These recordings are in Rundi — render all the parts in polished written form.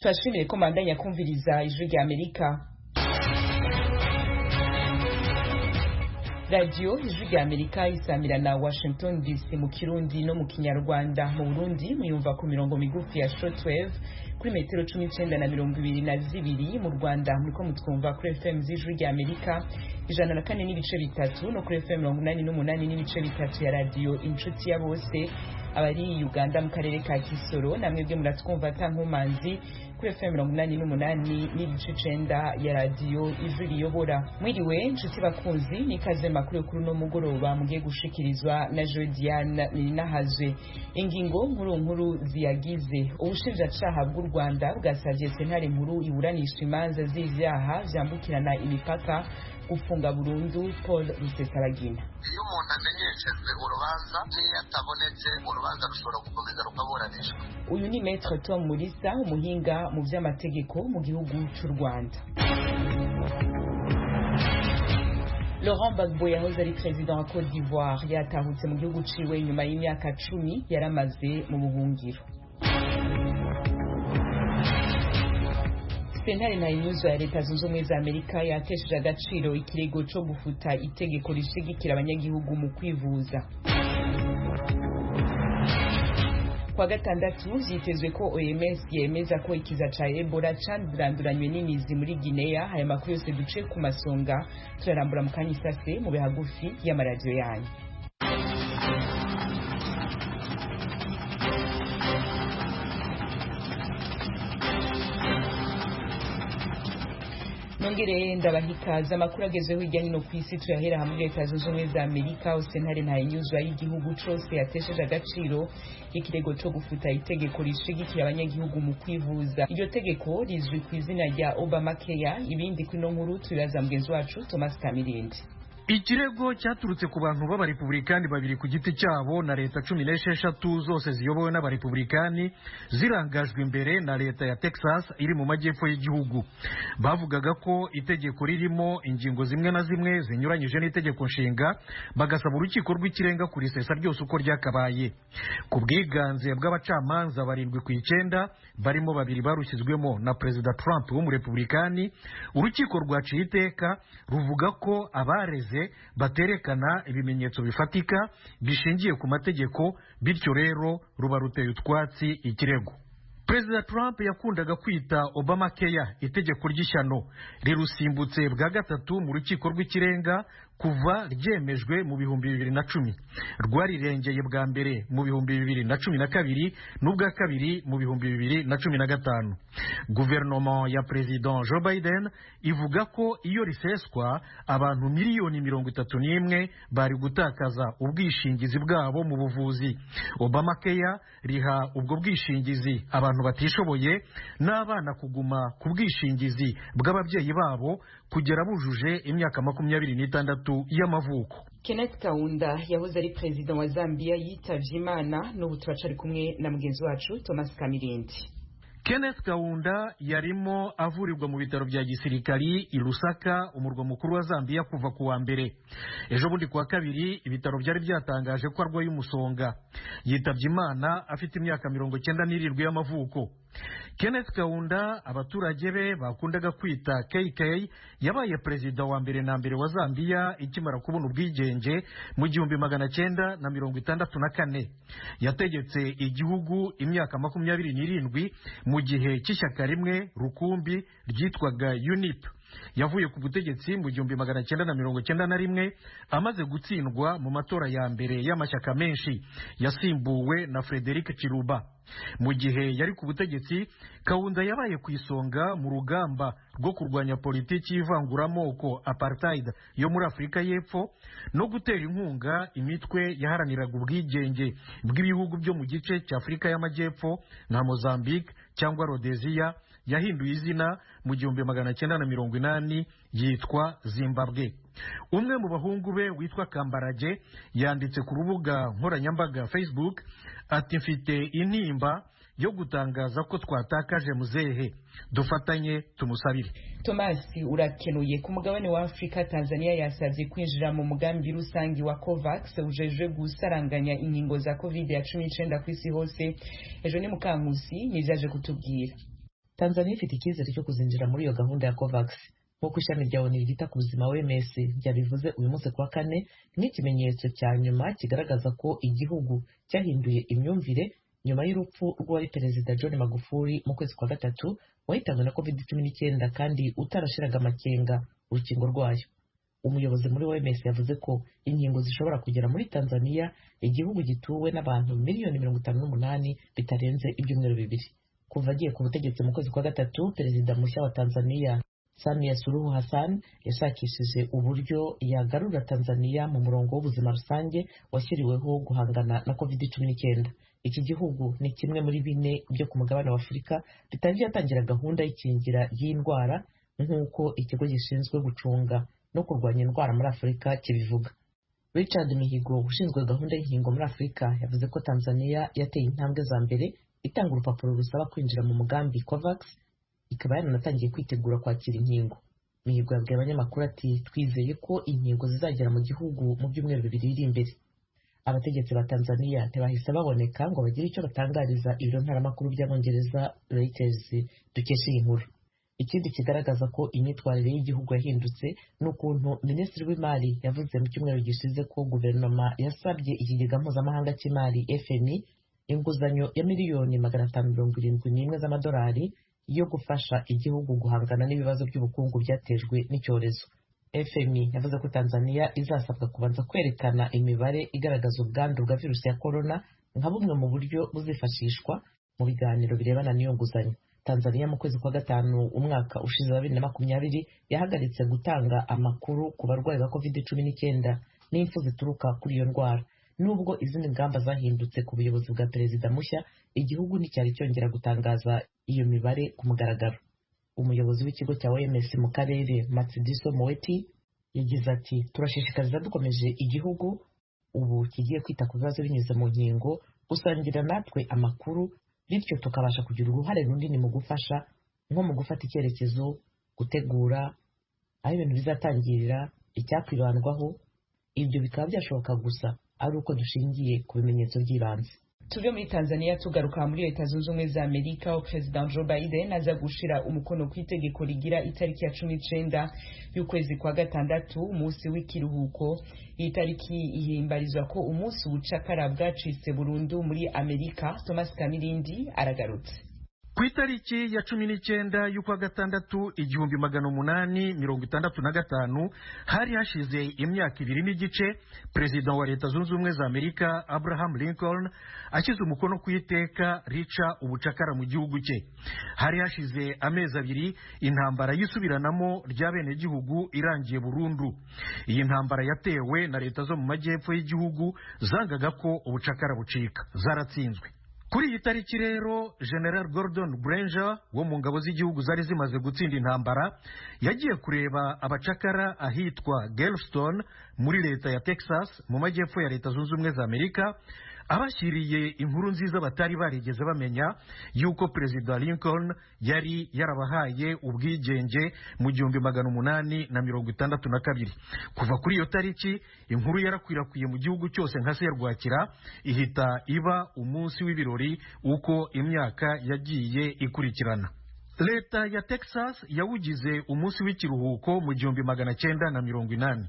Twashimiye ko mandanya kumviriza ijwi rya Amerika. Radio ijwi rya Amerika isamira na Washington DC mu Kirundi no mu Kinyarwanda. Mu Burundi muyumva ku mirongo migufi ya shortwave kuri metero 19 na 22, mu Rwanda muriko mutwumva kuri FM z'ijwi rya Amerika 104 n'ibice bitatu no kuri FM 88 n'ibice bitatu ya radio Inshuti ya Bose. Abari Uganda mu karere ka Kisoro namwe bwe muratwumva tankomanzi kuri FM 88 n'ibice 9 ya radio Ijwi riyobora. Mwiriwe nshuti bakunzi, nikaze makuru kuri no mugoroba mugiye gushikirizwa na Jodiane Ninahazwe. Ingingo nkuru ziyagize ubushinjacaha bw'u Rwanda bwasavye sentare nkuru iburanisha imanza z'ivyaha vyambukirana imipaka gufunga burundu Paul Rusesabagina. Iyo umuntu amenyeshejwe urubanza niyo atabonetse urubanza rushobora gukomeza rukaburanishwa. Uyu ni Maître Tom Mulisa, umuhinga mu vy'amategeko mu gihugu cy'u Rwanda. Laurent Gbagbo yahoze ari president wa Côte d'Ivoire yatahutse mu gihugu ciwe nyuma y'imyaka 10 yaramaze mu buhungiro. Sentare ntayinyuzwa ya Leta Zunze Ubumwe za Amerika yatesheje agaciro ikirego co gufuta itegeko rishigikira abanyagihugu mu kwivuza. Kwa gatandatu vyitezwe ko OMS yemeza ko ikiza ca Ebola canduranywe n'imizi muri Guinea. Aya makuru yose duce ku masonga turarambura mu kanya isase mu bihagufi y'amaradiyo yanyu. Nongere ndabahikaza amakuru agezweho hirya no kw'isi tuyahera hamwe Leta Zunze Ubumwe za Amerika. Sentare ntayinyuzwa y'igihugu cose yatesheje agaciro ikirego co gufuta itegeko rishigikira abanyagihugu mu kwivuza. Iryo tegeko rizwi ku izina rya Obamacare. Ibindi kuri no nkuru tubibaza mugenzi wacu Thomas Kamirindi. Ikirego cyaturutse ku bantu b'abarepublikani babiri ku giti cyabo na leta 16 zose ziyobowe n'abarepublikani zirangajwe imbere na leta ya Texas iri mu majyepfo y'igihugu. Bavugaga ko itegeko ririmo ingingo zimwe na zimwe zinyuranyije n'itegeko nshinga, bagasaba urukiko rw'ikirenga kurisesa ryose uko ryakabaye. Ku bwiganze bw'abacamanza 7-9 barimo babiri barushyizwemo na Perezida Trump w'umurepublikani, urukiko rwaciye iteka ruvuga ko abareze baterekana ibimenyetso bifatika bishingiye ku mategeko, bityo rero ruba ruteye utwatsi ikirego. Perezida Trump yakundaga kwita Obamacare itegeko ry'ishyano, rirusimbutse bwa gatatu mu rukiko rw'ikirenga kuva ryemejwe mu 2010. Rwarirengeye bwa mbere mu 2012 n'ubwa kabiri mu 2015. Guverinoma ya President Joe Biden ivuga ko iyo riseswa abantu miliyoni 31 bari gutakaza ubwishingizi bwabo mu buvuzi. Obamacare riha ubwo bwishingizi abantu batishoboye n'abana kuguma ku bwishingizi bw'ababyeyi babo kugera bujuje imyaka 26 y'amavuko. Kenneth Kaunda yahoze ari president wa Zambia yitavye Imana, n'ubu turacari kumwe na mugenzi wacu Thomas Kamirindi. Kenneth Kaunda yarimo avurirwa mu bitaro bya gisirikari i Lusaka, umurwa mukuru wa Zambia, kuva ku wa mbere. Ejo bundi kuwa kabiri ibitaro byari byatangaje ko arwaye umusonga. Yitavye Imana afite imyaka 97 y'amavuko. Kenneth Kaunda abaturage be bakundaga kwita KK yabaye perezida wa mbere na mbere wa Zambia ikimara kubona ubwigenge mu 1964. Yategetse igihugu imyaka 27 mu gihe cy'ishyaka rimwe rukumbi ryitwaga UNIP. Yavuye ku butegetsi mu 1991 amaze gutsindwa mu matora ya mbere y'amashyaka menshi. Yasimbuwe na Frederick Chiluba. Mu gihe yari ku butegetsi, Kaunda yabaye ku isonga mu rugamba rwo kurwanya politiki y'ivanguramoko apartheid yo muri Afurika y'Epfo no gutera inkunga imitwe yaharaniraga ubwigenge bw'ibihugu byo mu gice cya Afurika y'Amajyepfo nka Mozambique cyangwa Rhodesia. Yahinduye izina mu 1980 yitwa Zimbabwe. Umwe mu bahungu be witwa Kambarage yanditse ku rubuga nkoranyambaga Facebook ati mfite intimba yo gutangaza ko twatakaje muzehe, dufatanye tumusabire. Thomas urakenuye. Ku mugabane wa Afrika, Tanzania yasabye kwinjira mu mugambi rusangi wa COVAX ujejwe gusaranganya inkingo za COVID-19 kw'isi hose. Ejo ni Mukankusi nivyaje kutubwira. Tanzania ifite icyizere cyo kuzinjira muri iyo gahunda ya COVAX nk'uko ishami rya ONU ryita ku buzima OMS ryabivuze uyu munsi kuwa kane nk'ikimenyetso cya nyuma kigaragaza ko igihugu cyahinduye imyumvire nyuma y'urupfu rw'uwari perezida John Magufuli mu kwezi kwa gatatu wahitanywe na COVID-19 kandi utarashiraga amakenga urukingo rwayo. Umuyobozi muri OMS yavuze ko inkingo zishobora kugera muri Tanzania, igihugu gituwe n'abantu miliyoni 58 bitarenze ibyumweru bibiri. Kuva agiye ku butegetsi mu kwezi kwa gatatu, perezida mushya wa Tanzania Samia Suluhu Hassan yashakishije uburyo yagarura Tanzania mu murongo w'ubuzima rusange washyiriweho guhangana na COVID-19. Iki gihugu ni kimwe muri bine byo ku mugabane wa Afurika bitari byatangira gahunda y'ikingira y'indwara nk'uko ikigo gishinzwe gucunga no kurwanya indwara muri Afurika kibivuga. Richard Mihigo ushinzwe gahunda y'inkingo muri Afurika yavuze ko Tanzania yateye intambwe za mbere itanga urupapuro rusaba kwinjira mu mugambi COVAX, ikaba yaranatangiye kwitegura kwakira inkingo. Mihigo yabwiye abanyamakuru ati twizeye ko inkingo zizagera mu gihugu mu byumweru bibiri biri imbere. Abategetsi ba Tanzania ntibahise baboneka ngo bagire icyo batangariza ibiro ntaramakuru by'Abongereza Reuters dukesha iyi nkuru. Ikindi kigaragaza ko imyitwarire y'igihugu yahindutse n'ukuntu Minisitiri w'Imari yavuze mu cyumweru gishize ko guverinoma yasabye ikigega mpuzamahanga cy'imari FMI inguzanyo ya miliyoni 571 z'amadolari yo gufasha igihugu guhangana n'ibibazo by'ubukungu byatejwe n'icyorezo. FMI yavuze ko Tanzania izasabwa kubanza kwerekana imibare igaragaza ubwandu bwa virusi ya corona nka bumwe mu buryo buzifashishwa mu biganiro birebana n'iyo nguzanyo. Tanzania mu kwezi kwa gatanu umwaka ushize wa 2020 yahagaritse gutanga amakuru ku barwayi ba COVID-19 n'impfu zituruka kuri iyo ndwara. Nubwo izindi ngamba zahindutse ku buyobozi bwa perezida mushya, igihugu nticyari cyongera gutangaza iyo mibare ku mugaragaro. Umuyobozi w'ikigo cya OMS mu karere Matshidiso Moeti yagize ati turashishikariza dukomeje igihugu ubu kigiye kwita ku bibazo binyuze mu nkingo gusangira natwe amakuru bityo tukabasha kugira uruhare runini mu gufasha nko mu gufata icyerekezo, gutegura aho ibintu bizatangirira, icyakwirandwaho. Ibyo bikaba byashoboka gusa ari uko dushingiye ku bimenyetso by'ibanze. Tuve muri Tanzania tugaruka muri Leta Zunze Ubumwe za Amerika, aho President Joe Biden aza gushira umukono ku itegeko rigira itariki ya 19 y'ukwezi kwa gatandatu umunsi w'ikiruhuko. Iyi tariki ihimbarizwa ko umunsi ubucakara bwacitse burundu muri Amerika. Thomas Kamirindi aragarutse. Ku itariki ya 19 y'ukwa gatandatu 1865 hari hashize imyaka 2 n'igice Perezida wa Leta Zunze Ubumwe za Amerika Abraham Lincoln ashyize umukono ku iteka rica ubucakara mu gihugu cye. Hari hashize amezi 2 intambara y'isubiranamo ry'abene gihugu irangiye burundu. Iyi ntambara yatewe na leta zo mu majyepfo y'igihugu zangaga ko ubucakara bucika, zaratsinzwe. Kuri iyi tariki rero General Gordon Granger wo mu ngabo z'igihugu zari zimaze gutsinda intambara yagiye kureba abacakara ahitwa Galveston muri leta ya Texas mu majyepfo ya Leta Zunze Ubumwe za Amerika, abashyiriye inkuru nziza batari barigeze bamenya yuko Perezida Lincoln yari yarabahaye ubwigenge mu 1862. Kuva kuri iyo tariki inkuru yarakwirakwiye mu gihugu cyose nka serwakira, ihita iba umunsi w'ibirori uko imyaka yagiye ikurikirana. Leta ya Texas yawugize umunsi w'ikiruhuko mu 1980.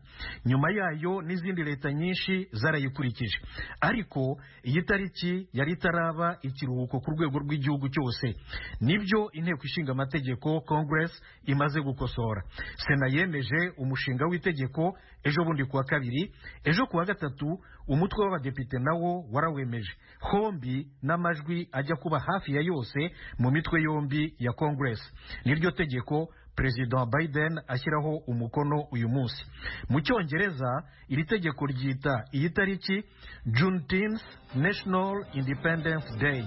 Nyuma yayo n'izindi leta nyinshi zarayikurikije. Ariko iyi tariki yari itaraba ikiruhuko ku rwego rw'igihugu cyose. Nibyo inteko ishinga amategeko Congress imaze gukosora. Sena yemeje umushinga w'itegeko ejo bundi kuwa kabiri, ejo kuwa gatatu umutwe w'abadepite nawo warawemeje. Hombi n'amajwi ajya kuba hafi ya yose mu mitwe yombi ya Congress. Niryo tegeko President Biden ashyiraho umukono uyu munsi. Mu Cyongereza iri tegeko ryita iyi tariki Juneteenth National Independence Day.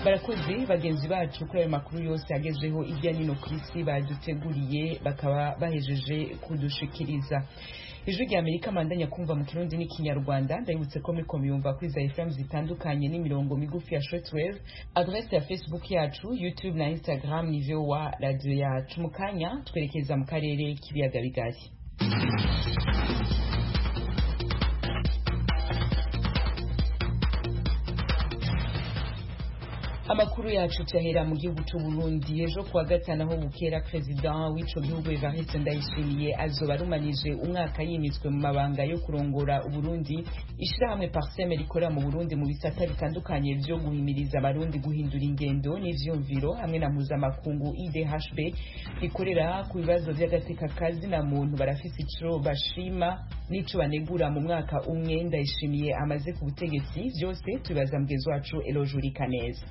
Barakoze bagenzi bacu kuri ayo makuru yose agezweho irya nino ku isi baduteguriye bakaba bahejeje kudushikiriza. Ijwi rya Amerika mandanya kumva mu Kirundi n'Ikinyarwanda. Ndabibutse ko muriko muyumva kuri za FM zitandukanye n'imirongo migufi ya shortwave. Adresse ya Facebook yacu, YouTube na Instagram ni VOA Radio yacu. Mu kanya twerekeza mu karere k'ibiyaga bigari. Amakuru yacu cyahera mu gihugu cy'u Burundi ejo kuwa gatanu aho bukera president w'ico gihugu Evariste Ndayishimiye azoba arumanije umwaka yimitswe mu mabanga yo kurongora Uburundi ishirahamwe Parseme rikora mu Burundi mu bisata bitandukanye byo guhimiriza abarundi guhindura ingendo n'ivyumviro hamwe na mpuzamakungu IDHB rikorera ku bibazo by'agateka kazi na muntu barafise ico bashima n'ico banegura mu mwaka umwe Ndayishimiye amaze ku butegetsi byose tubibaza mugezi wacu Elojuri Kaneza.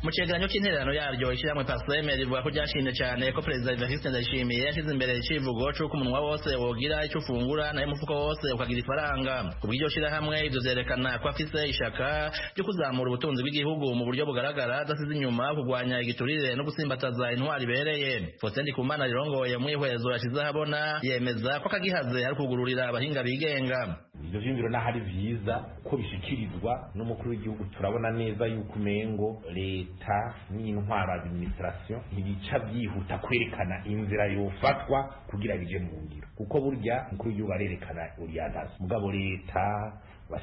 Mu cegeranyo c'intererano yaryo ishyirahamwe Parseme rivuga ko ryashimye cyane ko Perezida Evariste Ndayishimiye yashyize imbere icivugo c'uko umunwa wose wogira ico ufungura nayo umufuko wose ukagira ifaranga. Kubw'iryo shirahamwe ivyo vyerekana ko afise ishaka ryo kuzamura ubutunzi bw'igihugu mu buryo bugaragara adasize inyuma kurwanya igiturire no gusimbataza intwari ibereye. Faustin Ndikumana rirongoye mwihwezo yashize ahabona yemeza ko akagihaze ari kugururira abahinga bigenga. Ivyo vyumviro n'ahari vyiza ko bishikirizwa n'umukuru w'igihugu turabona neza yuko umengo leta n'intwaro administration ntibica byihuta kwerekana inzira yofatwa kugira bije mu ngiro kuko burya umukuru w'igihugu arerekana uriyantazi mugabo leta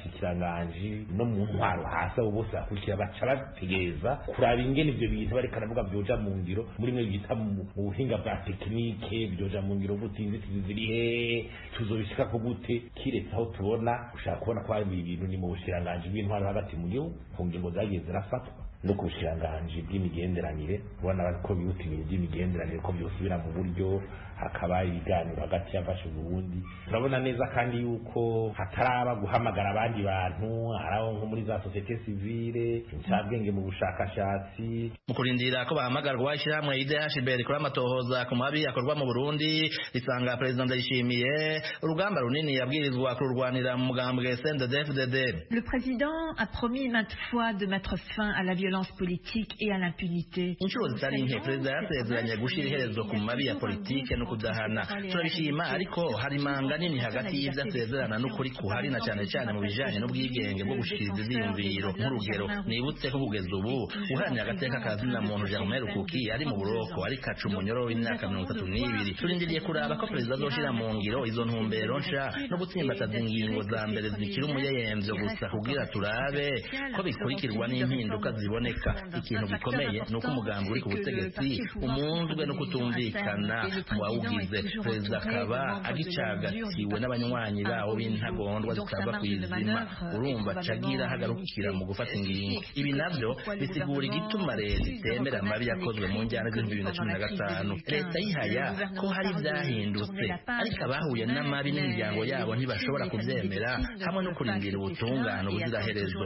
bashikiranganje no mu ntwaro hasi abo bose bakurikira baca bategereza kuraba ingene ivyo bintu barekana vuga byoja mu ngiro muri mwe bita mu buhinga bwa tekinike byoja mu ngiro gutinzi ziri he tuzobishika ko gute kiretse aho tubona ushaka kubona ko hari ibintu ni mu bushiranganje bw'intwaro hagati mu gihugu ku ngingo zagiye zirafatwa no ku bushiranganje bw'imigenderanire ubona ko bihutimiye by'imigenderanire ko byosubira mu buryo hakaba ibiganiro hagati y'abafashe Burundi turabona neza kandi yuko hataraba guhamagara abandi bantu araho nko muri za societe civile incabwenge mu bushakashatsi mu kurindira ko bahamagarwa ishyirahamwe IDHB rikora amatohoza ku mabi akorwa mu Burundi risanga Perezida Ndayishimiye urugamba runini yabwirizwa kururwanira mu mugambwe CNDD-FDD. Le président a promis maintes fois de mettre fin à la violence politique et à l'impunité. Inshuro zitari nke Perezida yasezeranye gushira iherezo ku mabi ya politike no kudahana. Turabishima ariko hari manga nini hagati y'ivyo asezerana n'ukuri kuhari na cyane cyane mu bijanye n'ubwigenge bwo gushikiriza ivyiyumviro. Nk'urugero nibutse ko kugeza ubu uharanira agateka kazina muntu Germain Rukuki ari mu buroko ari kacu umunyoro w'imyaka 32. Turindiriye kuraba ko Perezida azoshira mu ngiro izo ntumbero nsha no gutsimbataza ingingo za mbere zikiri umuyeyemvyo gusa kugira turabe ko bikurikirwa n'impinduka ziboneka. Ikintu gikomeye nuko umugambi uri ku butegetsi umunzwe no kutumvikana mu bawugize. Perezida akaba agicagatiwe n'abanywanyi bawo b'intagondwa zitava kw'izima urumva cagira hagarukira mu gufata ingingo. Ibi navyo bisigura igituma leta itemera amabi yakozwe mu njyana z'2015. Leta yihaya ko hari ivyahindutse ariko abahuye n'amabi n'imiryango yabo ntibashobora kuvyemera hamwe no kurindira ubutungane ubuziraherezo.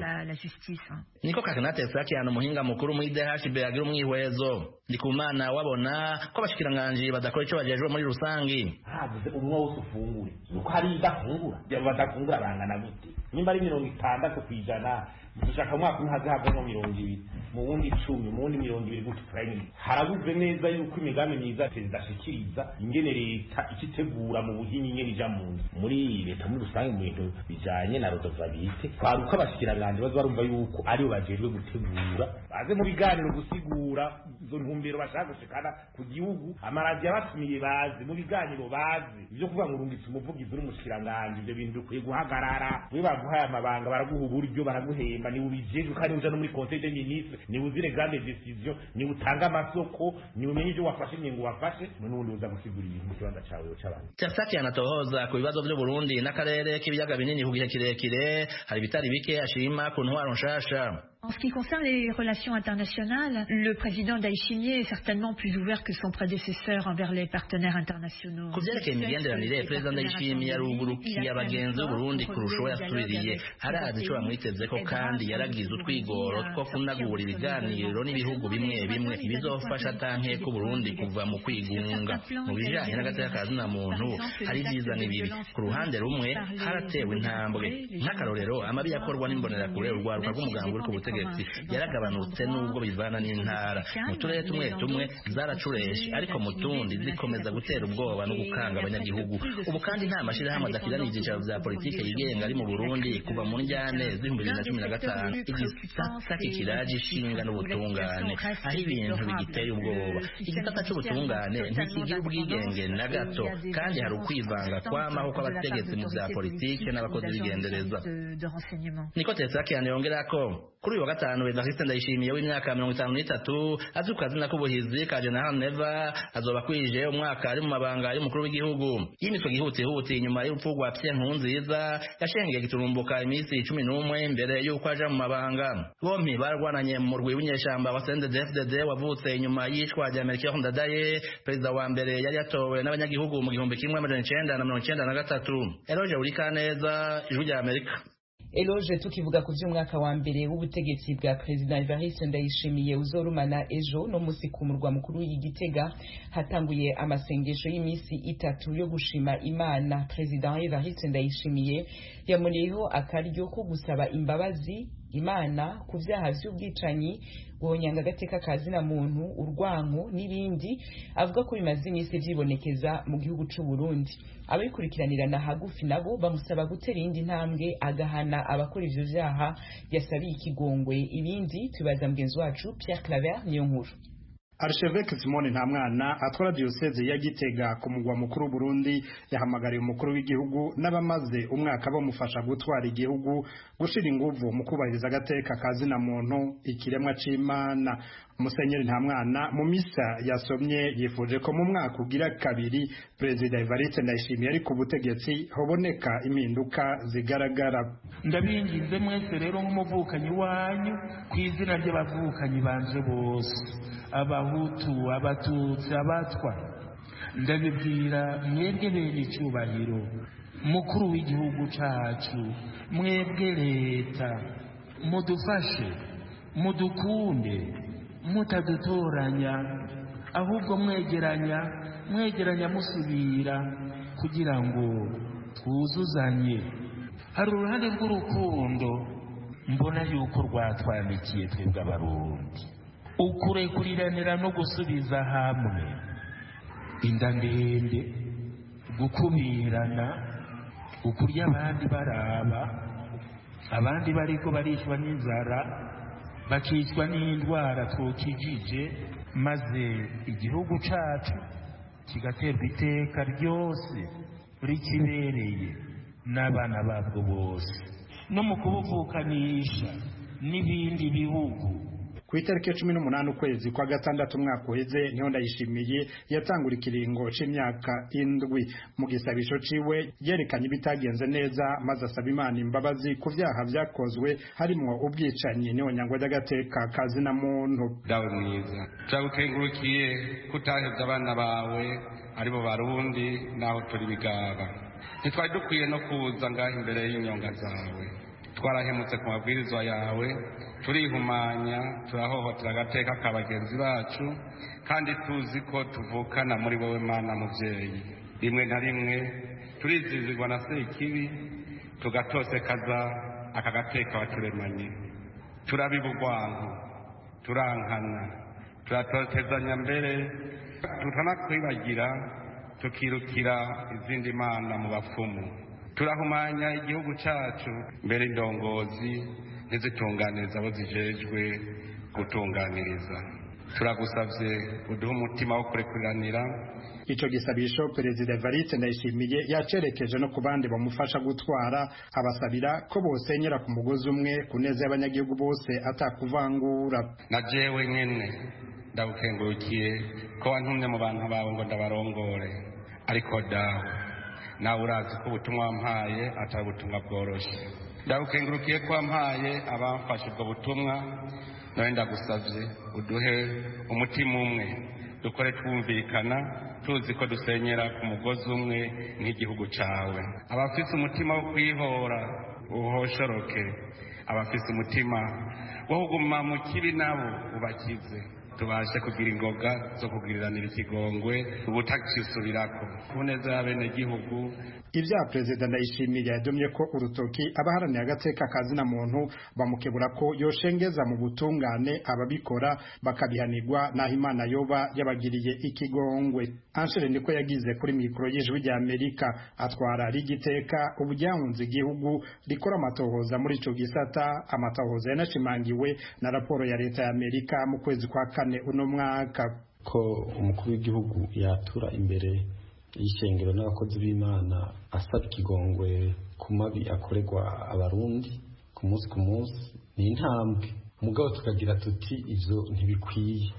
Niko Kakanate Sakiano muhinga mukuru mu IDHB agira umwihwezo. Ndikumana wabona ko abashikiranganje badakora ico bajejwe muri rusangi. Habuze umwe wose ufungure nuko hari idafungura badafungura bangana gute nimba ari 60% dushaka mwaka umwe havamo 20 mu wundi 10 mu wundi 20 gute turayini harabuze neza yuko imigambi myiza zidashikiriza ingene leta ikitegura mu buhinyi ingene ija mu muri leta muri rusange mu bintu bijanye na rodovabilite kwaruka abashikiranganje bazo barumva yuko ari bajejwe gutegura baze mu biganiro gusigura izo ntumbero bashaka gushikana ku gihugu amaradiyo abatumiye bazi mu biganiro bazi ivyo kuvuga ngo urungitse umuvugizi n'umushikiranganje ivyo bintu bikwiye guhagarara we baguhaye amabanga baraguha uburyo baraguhemba ni ubijejwe kandi uja no muri conseil des ministres ni uzire grande décision ni utanga amasoko ni umenye ivyo wafashe ingingo wafashe n'ubundi uza gusigura ibintu mu kibanza cawe c'abantu. Tsaki anatohoza ku bibazo by'u Burundi n'akarere k'ibiyaga binini ku gihe kirekire hari bitari bike ashima ku ntwaro nshasha. En ce qui concerne les relations internationales, le président Ndayishimiye est certainement plus ouvert que son prédécesseur envers les partenaires internationaux. Kuvyerekeye imigenderanire Perezida Ndayishimiye yarugurukiye abagenzi b'Uburundi kurusha uwo yasubiriye harazi ico bamwitezeko kandi yaragize utwigoro two kunagura ibiganiro n'ibihugu bimwe bimwe ibizofasha tanke ko Burundi kuva mu kwigunga mu bijanye n'agateka kazina muntu hari vyiza n'ibibi. Ku ruhande rumwe haratewe intambwe nk'akarorero amabi yakorwa n'imbonerakure urwaruka rw'umugambi uri ku butegetsi yaragabanutse nubwo bivana n'intara mu turere tumwe zaracureshe ariko mu tundi zikomeza gutera ubwoba no gukanga abanyagihugu. Ubu kandi nta mashirahamwe adakiranije ibyicaro vya politike yigenga ari mu Burundi kuva mu njyane z'2015 igisata kikiraje ishinga n'ubutungane aho ibintu bigiteye ubwoba. Igisata c'ubutungane ntikigira ubwigenge na gato kandi hari ukwivanga kwamaho kw'abategetsi mu vya politike n'abakozi b'igendereza. Niko Tsaki yongerako kuri kuri wa gatanu Evariste Ndayishimiye w'imyaka 53 azwi ku kazina k'ubuhizi ka General Neva azoba kwije umwaka ari mu mabanga y'umukuru w'igihugu. Yimitwe gihutihuti inyuma y'urupfu rwa Pierre Nkurunziza yashengeye giturumbuka iminsi 11 mbere y'uko aja mu mabanga. Bompi barwananye mu murwi w'inyeshamba wa CNDD-FDD wavutse inyuma y'ishwa rya Melchior Ndadaye, perezida wa mbere yari yatowe n'abanyagihugu mu 1993. Eloge Urikaneza, Ijwi rya Amerika. Eloge, tukivuga ku by'umwaka wa mbere w'ubutegetsi bwa President Evariste Ndayishimiye uzorumana ejo no musi ku murwa mukuru w'Igitega hatanguye amasengesho y'imisi 3 yo gushima Imana. President Evariste Ndayishimiye yamuneyeho akaryo ko gusaba imbabazi Imana ku vyaha vy'ubwicanyi, guhonyanga agateka kazina muntu, urwanko n'ibindi, avuga ko bimaze imisi vyibonekeza mu gihugu c'u Burundi. Ababikurikiranirana hagufi nabo bamusaba gutera indi ntambwe agahana abakora ivyo vyaha yasabiye ikigongwe. Ibindi tubaza mugenzi wacu Pierre Claver niyo nkuru. Archevêque Simone Ntamwana atwara diocese ya Gitega ku mugwa mukuru Burundi yahamagariye umukuru w'igihugu n'abamaze umwaka bamufasha gutwara igihugu gushira inguvu mu kubahiriza agateka kazina muntu ikiremwa c'Imana. Musenyeri Ntamwana mu misa yasomye yifuje ko mu mwaka ugira kabiri President Evariste Ndayishimiye ari ku butegetsi hoboneka impinduka zigaragara. Ndabinginze mwese rero nk'umuvukanyi wanyu kw'izina ry'abavukanyi banje bose, Abahutu, Abatutsi, Abatwa, ndabibwira mwebwe bene icyubahiro mukuru w'igihugu cacu, mwebwe leta, mudufashe, mudukunde, mutadutoranya, ahubwo mwegeranya musubira kugira ngo twuzuzanye. Hari uruhande rw'urukundo mbona yuko rwatwandikiye twebwe Abarundi, ukurekuliranira no gusubiza hamwe, inda ndende, gukumirana, ukurya abandi baraba, abandi bariko barishwa n'inzara, bakicwa n'indwara twokijije, maze igihugu cacu kigaterwa iteka ryose rikibereye n'abana babwo bose, no mu kubuvukanisha n'ibindi bihugu. Ku itariki 18 ukwezi kwa gatandatu umwaka uheze niho Ndayishimiye yatangura ikiringo c'imyaka 7. Mu gisabisho ciwe yerekanye bitagenze neza maze asaba Imana imbabazi ku vyaha vyakozwe harimo ubwicanyi n'ihonyangwa ry'agateka kazina muntu. Dawe mwiza, turagukengurukiye kutaheza abana bawe aribo Barundi naho turi bigaba. Ntitwari dukwiye no kuza ngaho imbere y'inyonga zawe, twarahemutse ku mabwirizwa yawe, turihumanya, turahohotera agateka ka bagenzi bacu, kandi tuzi ko tuvukana muri wowe Mana muvyeyi. Rimwe na rimwe turizizirwa na sekibi, tugatosekaza aka gateka waturemanye. Turabibugwanko, turankana, turatotezanya mbere, tutanakwibagira, tukirukira izindi mana mu bapfumu. Turahumanya igihugu cacu mbere indongozi ntizitunganiriza abo zijejwe gutunganiriza. Turagusavye uduhe umutima wo kurekuriranira. Ico gisabisho Perezida Evariste Ndayishimiye yacerekeje no kubandi bamufasha gutwara, abasabira ko bosenyera ku mugozi umwe kuneza y'abanyagihugu bose atakuvangura. Na jewe nyene ndagukengurukiye ko wantumye mu bantu bawe ngo ndabarongore, ariko dawe nawe urazi ko ubutumwa wampaye atari ubutumwa bworoshe. Ndagukengurukiye ko wampaye abamfashe ubwo butumwa, nawe ndagusavye uduhe umutima umwe, dukore twumvikana, tuzi ko dusenyera ku mugozi umwe nk'igihugu cawe. Abafise umutima wo kwihora uhoshoroke, abafise umutima wo kuguma mu kibi nabo ubakize, tubashe kugira ingoga zo kugiriranira ikigongwe ubutacisubirako ku neza y'abene gihugu. Ivya President Ndayishimiye yadomye ko urutoki abaharaniye agateka kazina muntu bamukebura ko yoshengeza mu butungane ababikora bakabihanirwa naho Imana yoba yabagiriye ikigongwe. Anshere niko yagize kuri mikro y'Ijwi rya Amerika, atwara rigiteka ubujyanunze igihugu rikora amatohoza muri ico gisata. Amatohoza yanashimangiwe na raporo ya leta ya Amerika mu kwezi kwa 4 uno mwaka, ko umukuru w'igihugu yatura imbere y'ishengero n'abakozi b'Imana asaba ikigongwe ku mabi akorerwa Abarundi ku munsi. Ni intambwe mugabo tukagira tuti ivyo ntibikwiye.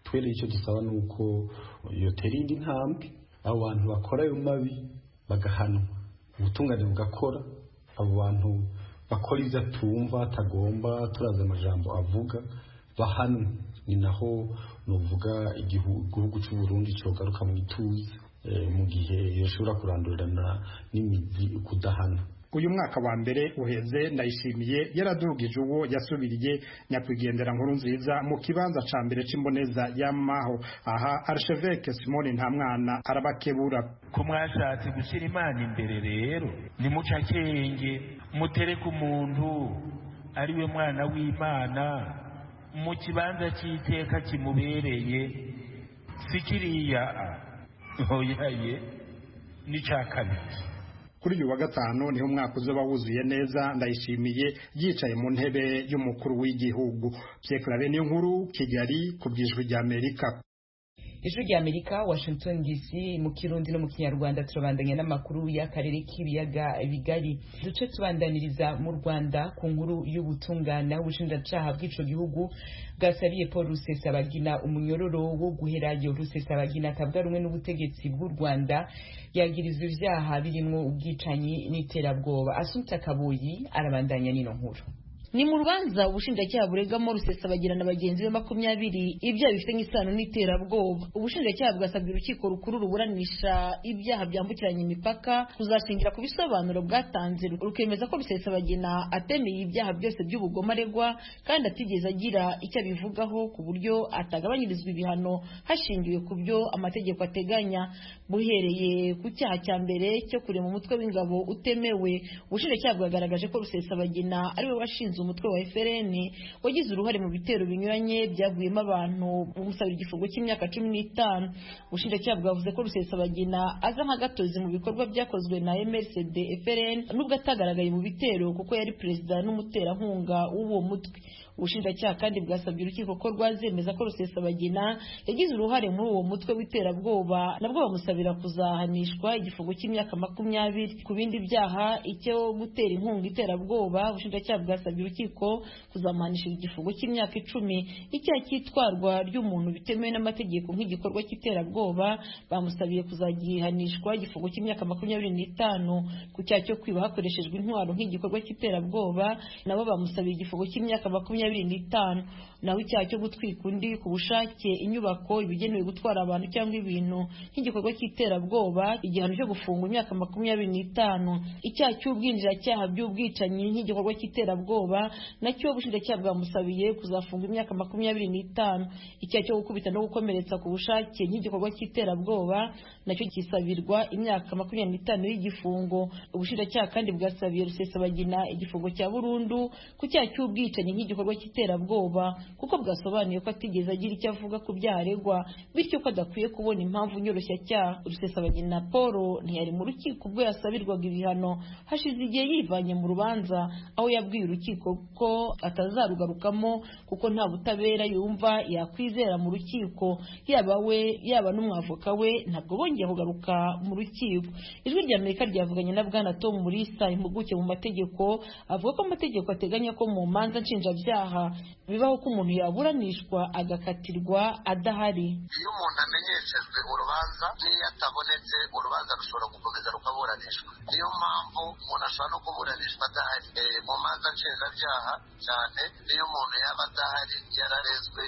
Twere icyo dusaba nuko yotera indi ntambwe, abo bantu bakora ayo mabi bagahanwa, ubutungane bugakora, abo bantu bakora ivyo atumva atagomba turaza amajambo avuga bahanwe. Ni naho novuga igihugu cy'u Burundi cogaruka mu ituze mu gihe yoshobora kurandurirana n'imizi kudahana. Uyu mwaka wa mbere uheze Ndayishimiye yaradugije uwo yasubiriye nyakwigendera Nkurunziza mu kibanza ca mbere c'imboneza y'amaho. Aha Archevêque Simone Ntamwana arabakebura ko mwashatse gushyira Imana imbere, rero ni mucakenge mutereke umuntu ari we mwana w'Imana mu kibanza cy'iteka kimubereye, sikiriya oyaye ni cakabiri. Kuri uyu wa gatanu niho umwaka uzoba wuzuye neza Ndayishimiye yicaye mu ntebe y'umukuru w'igihugu. Pierre Claver Niyonkuru, Kigali, ku bw'Ijwi ry'Amerika. Ijwi ry'Amerika, Washington DC, mu Kirundi no mu Kinyarwanda. Turabandanya n'amakuru y'akarere k'ibiyaga bigari. Duce tubandaniriza mu Rwanda ku nkuru y'ubutungane. Ubushinjacyaha bw'ico gihugu bwasabiye Paul Rusesabagina umunyororo wo guherayo. Rusesabagina atabwa rumwe n'ubutegetsi bw'u Rwanda, yagirizwa ivyaha birimwo ubwicanyi n'iterabwoba. Assumpta Kaboyi arabandanya n'ino nkuru. Ni mu rubanza ubushinjacyaha buregamo Rusesabagina na bagenzi be 20 ibyaha bifite nk'isano n'iterabwoba. Ubushinjacyaha bwasabye urukiko rukuru ruburanisha ibyaha byambukiranya imipaka kuzashingira ku bisobanuro bwatanze, rukemeza ko Rusesabagina atemeye ibyaha byose by'ubugome aregwa kandi atigeze agira icyo abivugaho ku buryo atagabanyirizwa ibihano hashingiwe ku byo amategeko ateganya. Buhereye ku cyaha cya mbere cyo kurema umutwe w'ingabo utemewe, ubushinjacyaha bwagaragaje ko Rusesabagina ari we washinze umutwe wa FRN wagize uruhare mu bitero binyuranye byaguyemo abantu, umusabira igifungo cy'imyaka 15. Ubushinjacyaha bwavuze ko Rusesabagina aza nk'agatozi mu bikorwa byakozwe na MRCD FRN nubwo atagaragaye mu bitero kuko yari perezida n'umuterankunga w'uwo mutwe. Ubushinjacyaha kandi bwasabye urukiko ko rwazemeza ko Rusesabagina yagize uruhare muri uwo mutwe w'iterabwoba, nabwo bamusabira kuzahanishwa igifungo cy'imyaka 20. Ku bindi byaha icyo gutera inkunga iterabwoba, ubushinjacyaha bwasabye urukiko kuzamuhanisha igifungo cy'imyaka 10. Icyaha cyitwarwa ry'umuntu bitemewe n'amategeko nk'igikorwa cy'iterabwoba, bamusabiye kuzagihanishwa igifungo cy'imyaka 25. Ku cyaha cyo kwiba hakoreshejwe intwaro nk'igikorwa cy'iterabwoba, nabo bamusabiye igifungo cy'imyaka 25. Naho icyaha cyo gutwika undi ku bushake inyubako ibigenewe gutwara abantu cyangwa ibintu nk'igikorwa cy'iterabwoba, igihano cyo gufungwa imyaka 25. Icyaha cy'ubwinjiracyaha by'ubwicanyi nk'igikorwa cy'iterabwoba, nacyo ubushinjacyaha bwamusabiye kuzafunga imyaka 25. Icyaha cyo gukubita no gukomeretsa ku bushake nk'igikorwa cy'iterabwoba, nacyo kisabirwa imyaka 25 y'igifungo. Ubushinjacyaha kandi bwasabiye Rusesabagina igifungo cya burundu ku cyaha cy'ubwicanyi nk'igikorwa cy'iterabwoba, kuko bwasobanuye ko atigeze agira icyo avuga ku byaha aregwa, bityo ko adakwiye kubona impamvu nyoroshya. Rusesabagina Paul ntiyari mu rukiko ubwo yasabirwaga ibihano, hashize igihe yivanye mu rubanza, aho yabwiye urukiko ko atazarugarukamo kuko nta butabera yumva yakwizera mu rukiko. Yaba we yaba n'umwavoka we ntabwo bongeye kugaruka mu rukiko. Ijwi ry'Amerika ryavuganye na Bwana Tom Mulisa, impuguke mu mategeko, avuga ko amategeko ateganya ko mu manza nshinjabyaha bibaho ko umuntu yaburanishwa agakatirwa adahari. Iyo umuntu amenyeshejwe urubanza n'iyo atabonetse urubanza rushobora gukomeza rukaburanishwa. Niyo mpamvu umuntu ashobora no kuburanishwa adahari mu manza nshinjabyaha, cyane niyo umuntu yaba adahari yararezwe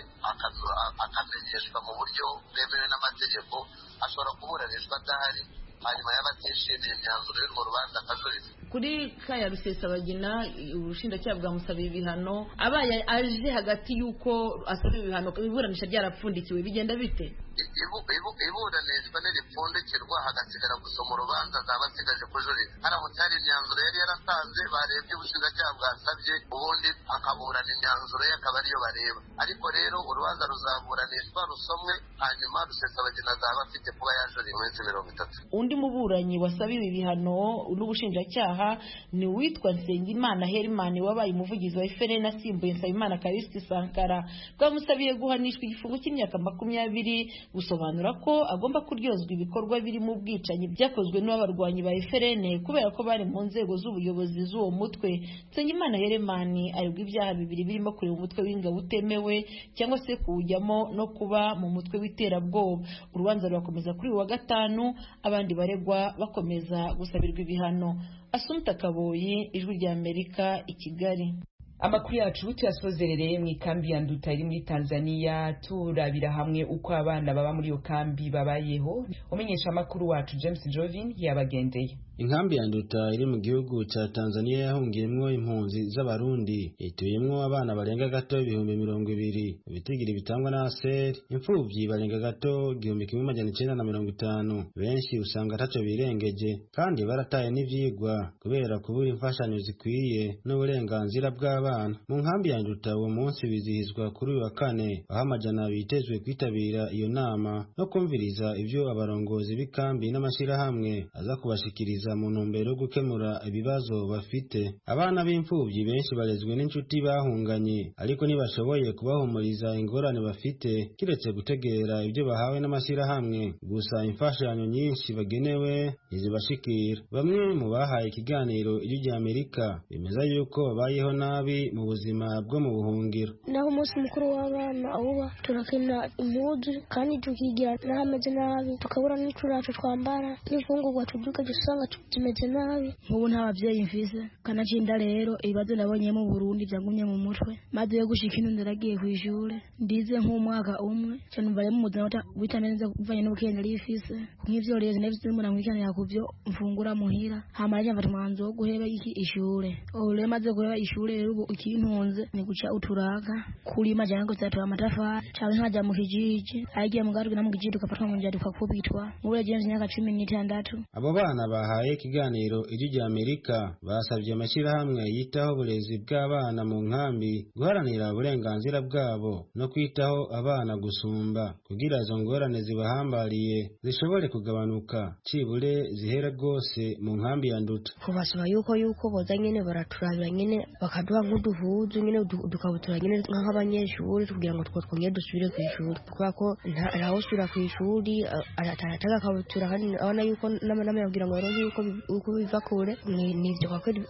akamenyeshwa mu buryo bwemewe n'amategeko, ashobora kuburanishwa adahari, hanyuma yaba atishimiye imyanzuro y'urwo rubanza akajurira. Kuri Kaya Rusesabagina ubushinjacyaha bwamusabiye ibihano, abaye aje hagati y'uko asaba ibihano iburanisha ryarapfundikiwe, bigenda bite? Iburanishwa n'iripfundikirwa hagasigara gusoma urubanza zaba asigaje kujurira. Haramutse hari imyanzuro yari yaratanze barebye ubushinjacyaha bwasabye, ubundi akaburana imyanzuro ye akaba ariyo bareba. Ariko rero urubanza ruzaburanishwa rusomwe, hanyuma Rusesabagina azaba afite kuba yajurira iminsi 30. Undi muburanyi wasabiwe ibihano n'ubushinjacyaha ibyaha ni uwitwa Nsengimana Herman wabaye umuvugizi wa FRN asimbuye Nsabimana Callixte Sankara, bwamusabiye guhanishwa igifungo cy'imyaka 20 gusobanura ko agomba kuryozwa ibikorwa birimo ubwicanyi byakozwe n'abarwanyi ba FRN kubera ko bari mu nzego z'ubuyobozi z'uwo mutwe. Nsengimana Herman aregwa ibyaha bibiri birimo kureba umutwe w'ingabo utemewe cyangwa se kuwujyamo no kuba mu mutwe w'iterabwoba. Urubanza rurakomeza kuri wa gatanu, abandi baregwa bakomeza gusabirwa ibihano. Asumta Kaboyi, Ijwi rya Amerika, i Kigali. Amakuru yacu tuyasozerereye mu ikambi ya Nduta iri muri Tanzania, turabira hamwe uko abana baba muri iyo kambi babayeho. Umenyesha amakuru wacu James Jovin yabagendeye. Inkambi ya Nduta iri mu gihugu ca Tanzania yahungiyemwo impunzi z'abarundi, ituyemwo abana barenga gato 200,000, ibitigiri bitangwa na ASER, imfuvyi barenga gato 1950, benshi usanga ataco birengeje kandi barataye n'ivyigwa kubera kubura imfashanyo zikwiye n'uburenganzira bw'abana. Mu nkambi ya Nduta uwo munsi bizihizwa kuri uyu wa kane, aho amajana bitezwe kwitabira iyo nama no kumviriza ivyo abarongozi b'ikambi n'amashirahamwe aza kubashikiriza mu ntumbero yo gukemura ibibazo bafite. Abana b'imfuvyi benshi barezwe n'inshuti bahunganye, ariko ntibashoboye kubahumuriza ingorane bafite kiretse gutegera ibyo bahawe n'amashirahamwe. Gusa imfashanyo nyinshi bagenewe ntizibashikira. Bamwe mu bahaye ikiganiro Ijwi rya Amerika bemeza yuko babayeho nabi mu buzima bwo mu buhungiro. Naho umunsi mukuru w'abana uba turakina impuzu kandi tukigira n'ahameze nabi, tukabura n'icuracu twambara n'imfungurwa tuduka dusanga tumeze nabi. Nk'ubu nta bavyeyi mfise kanacinda rero ibibazo nabonye mu Burundi byagumye mu mutwe, maze yo gushika ino ndaragiye ku ishure ndize nk'umwaka umwe cyane mbaye mu muzima witameze kuvanye n'ubukene rifise nk'ivyo rero nevyo muri mwikanira kuvyo mfungura muhira hama njya mvanzo wo guheba iki ishure. Ole maze guheba ishure rero ubu ikintunze ni guca uturaka kuri majana ngo zatura amatafari cyane nkajya mu kijiji agiye mu garuka na mu kijiji tukafatwa mu njya tukakubitwa muri genzi nyaka 16. Abo bana bahaye ikiganiro Ijwi rya Amerika basabye amashirahamwe yitaho uburezi bw'abana mu nkambi guharanira uburenganzira bwabo no kwitaho abana gusumba kugira izo ngorane zibahambariye zishobore kugabanuka cibure zihera rwose mu nkambi ya Nduta. Kubasaba yuko boza nyene baraturabira nyene bakaduha nk'uduhuzu nyene dukabutura nyene nk'abanyeshuri kugira ngo twongere dusubire ku ishuri, kubera ko ntaho usubira ku ishuri atataka kabutura kandi abana yuko n'amana kugira ngo rero uko biva kure nivyo kwa kweli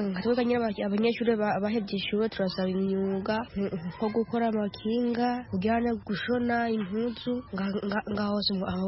nkatweka nyine abanyeshuri bahevye ishuri turasaba imyuga nko gukora amakinga kujyana gushona impuzu ngaho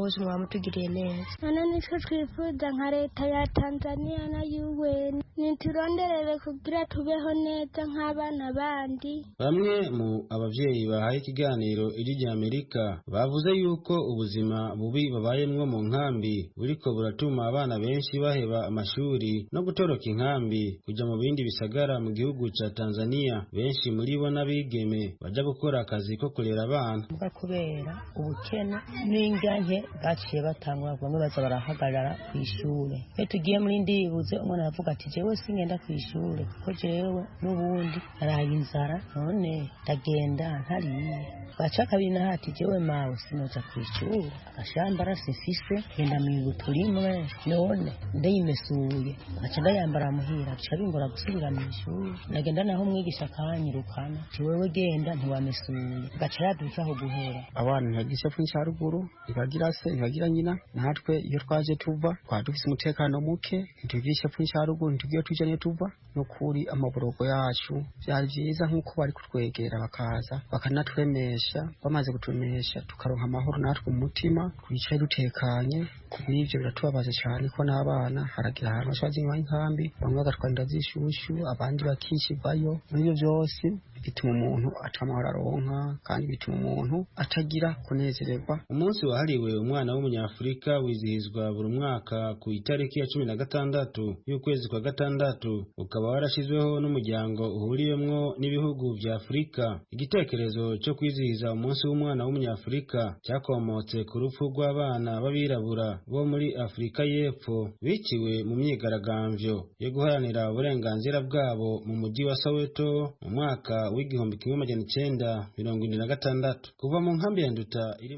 hose mwamutugiriye neza. None nitwe twifuza nka leta ya Tanzania na UN nituronderere kugira tubeho neza nk'abana bandi. Bamwe mu abavyeyi bahaye ikiganiro Ijwi rya Amerika bavuze yuko ubuzima bubi babayemwo mu nkambi buriko buratuma abana benshi baheba amashuri no gutoroka inkambi kuja mu bindi bisagara mu gihugu ca Tanzania. Benshi muri bo n'abigeme baja gukora akazi ko kurera abana. Kubera ubukene n'inganke baciye batangwa bamwe baza barahagarara ku ishure. Iyo tugiye muri ndibuze umwana aravuga ati jewe singenda ku ishure kuko jewe n'ubundi araye inzara none ndagenda ntariye. Baca kabiri na hati jewe mawe sinoza ku ishure agashambara sifise genda mu turimwe none ndayimesuye aca ndayambara muhira aca bingora gusubira mu ishuri. Nagenda naho mwigisha akanyirukana wewe genda ntiwamesuye gaca yadukaho guhera. Abana ntibagisha pfunca ruguru ntibagira se ntibagira nyina, natwe iyo twaje tuva twadufise umutekano muke ntitugisha pfunca ruguru ntitugiye tuje ne tuva no kuri amaborogo yacu. Byari byiza nk'uko bari kutwegera bakaza bakanatwemesha, bamaze kutumesha tukaronka amahoro natwe mu mutima twicaye dutekanye. Kubw'ivyo biratubabaza cyane ko n'abana haragira ahantu bashaje inyuma y'inkambi bamwe bagatwara zishushu abandi bakishirwayo. Muri ibyo byose bituma umuntu atamahoro aronka kandi bituma umuntu atagira kunezererwa. Umunsi wahariwe umwana w'umunyafrika wizihizwa buri mwaka ku itariki ya 16 y'ukwezi kwa gatandatu, ukaba warashizweho n'umuryango uhuriyemwo n'ibihugu vya Afrika. Igitekerezo cyo kwizihiza umunsi w'umwana w'umunyafrika cyakomotse ku rupfu rw'abana b'abirabura bo muri Afrika y'Epfo biciwe mu myigaragambyo yo guharanira uburenganzira bwabo mu mujyi wa Soweto mu mwaka w'igihumbi 1976. Kuva mu nkambi ya Nduta iri